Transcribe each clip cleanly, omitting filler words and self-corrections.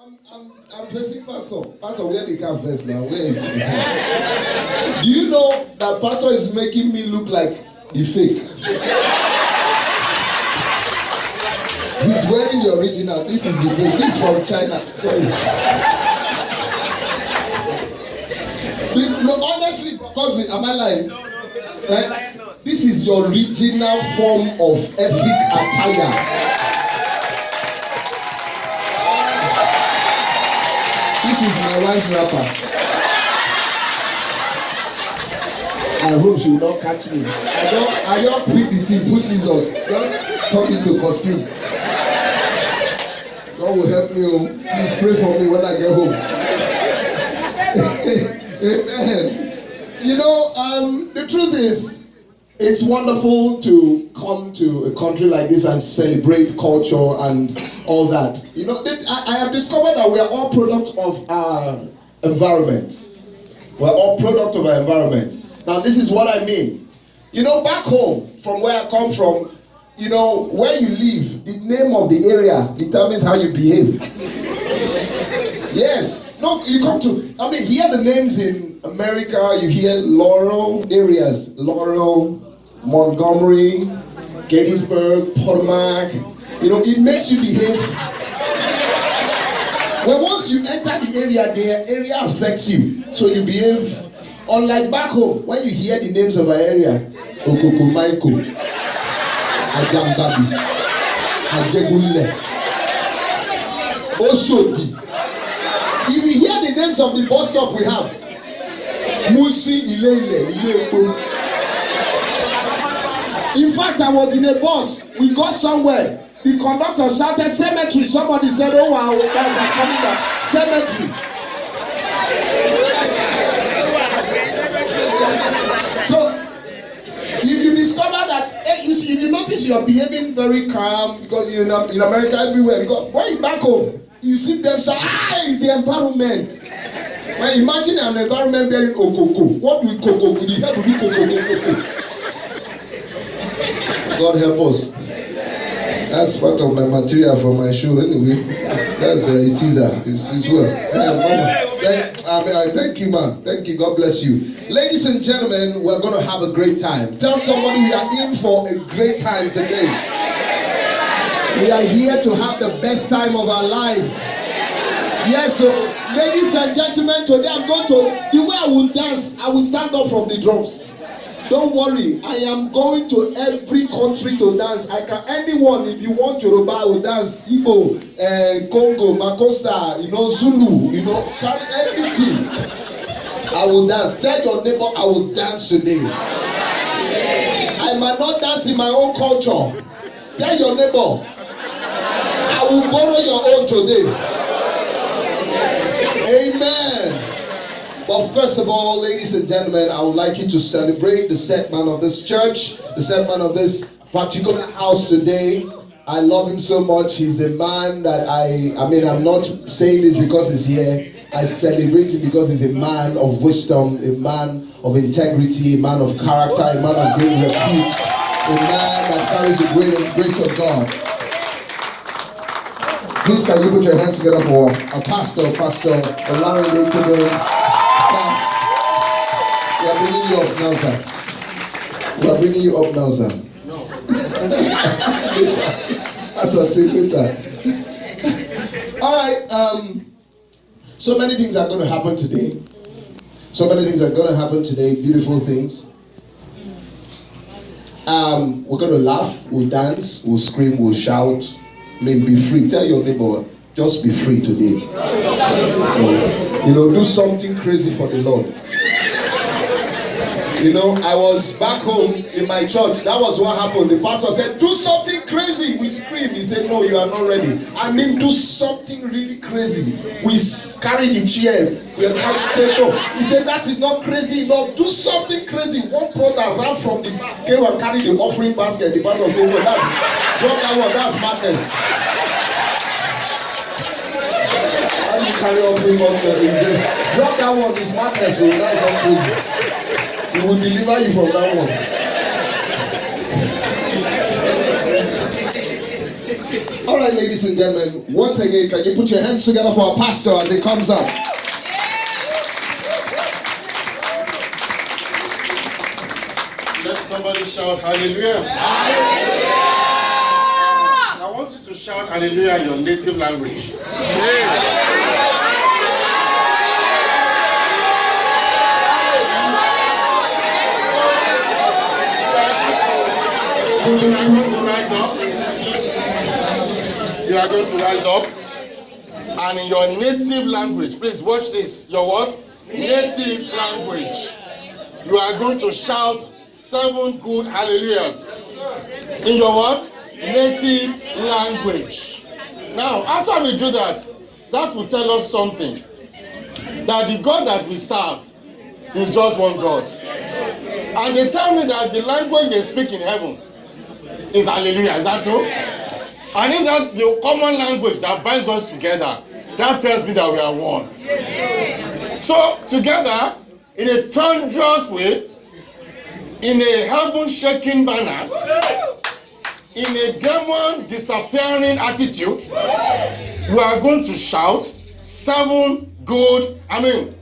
I'm facing Pastor. Pastor, where they come first now? Wait. Do you know that Pastor is making me look like the fake? He's wearing the original. This is the fake. This is from China. Sorry. No, honestly, am I lying? No. This is your original form of ethnic attire. This is my wife's wrapper. I hope she will not catch me. I don't pick the team, put scissors. Just turn into costume. God will help me. Please pray for me when I get home. Amen. You know, the truth is, it's wonderful to come to a country like this and celebrate culture and all that. You know, I have discovered that we are all products of our environment. We're all product of our environment. Now, this is what I mean. You know, back home, from where I come from, you know, where you live, the name of the area determines how you behave. Yes. No, you come to, I mean, hear the names in America, you hear Laurel areas. Laurel, Montgomery, Gaithersburg, Potomac. You know, it makes you behave. Well, once you enter the area affects you. So you behave. Unlike back home, when you hear the names of our area, Okoko Maiko, Ajambabi, Ajegunle, Oshodi. If you hear the names of the bus stop we have, Mushi, Ilele. In fact, I was in a bus. We got somewhere. The conductor shouted cemetery. Somebody said, "Oh wow, guys are coming back." Cemetery. So, if you discover that, if you notice you're behaving very calm, because you're in America everywhere, because when you're back home, you see them shout, it's the environment. Well, imagine an environment bearing okoko. What will koko? Will the head will be koko? God help us. That's part of my material for my show anyway. That's a teaser. It's well. Thank you, man. Thank you. God bless you. Ladies and gentlemen, we're going to have a great time. Tell somebody we are in for a great time today. We are here to have the best time of our life. Yes, so ladies and gentlemen, today I'm going to, the way I will dance, I will stand up from the drums. Don't worry, I am going to every country to dance. Anyone, if you want Yoruba, I will dance. Igbo, Congo, Makosa, Zulu, carry everything. I will dance. Tell your neighbor, I will dance today. I might not dance in my own culture. Tell your neighbor, I will borrow your own today. Amen. But first of all, ladies and gentlemen, I would like you to celebrate the set man of this church, the set man of this particular house today. I love him so much. He's a man that I'm not saying this because he's here. I celebrate him because he's a man of wisdom, a man of integrity, a man of character, a man of great repute, a man that carries the great grace of God. Please, can you put your hands together for a Pastor Olarinde today. We are bringing you up now, sir. We are bringing you up now, sir. No. Later. As I say later. All right. So many things are going to happen today. Beautiful things. We're going to laugh. We'll dance. We'll scream. We'll shout. Be free. Tell your neighbor, just be free today. Do something crazy for the Lord. I was back home in my church. That was what happened. The pastor said, do something crazy. We screamed. He said, no, you are not ready. Do something really crazy. We carried the chair. Said, no. He said, that is not crazy enough. Do something crazy. One brother ran from the back, came and carried the offering basket. The pastor said, well, drop that one. That's madness. How do you carry offering basket? He said, drop that one. It's madness. So that's not crazy. We will deliver you from that one. All right, ladies and gentlemen, once again, can you put your hands together for our pastor as he comes up? Let somebody shout hallelujah. Hallelujah. I want you to shout hallelujah in your native language. You are going to rise up. And in your native language, please watch this. Your what? Native language. You are going to shout 7 good hallelujahs. In your what? Native language. Now, after we do that, that will tell us something. That the God that we serve is just one God. And they tell me that the language they speak in heaven is hallelujah. Is that true? And if that's the common language that binds us together, that tells me that we are one. So, together, in a thunderous way, in a heaven-shaking manner, in a demon disappearing attitude, we are going to shout 7 good hallelujahs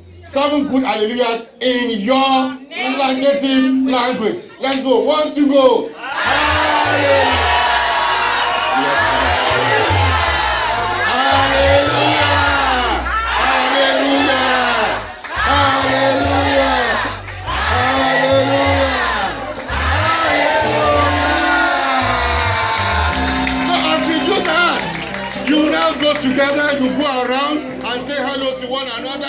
in your native language. Let's go. 1, 2, go. Hallelujah. Together, you go around and say hello to one another.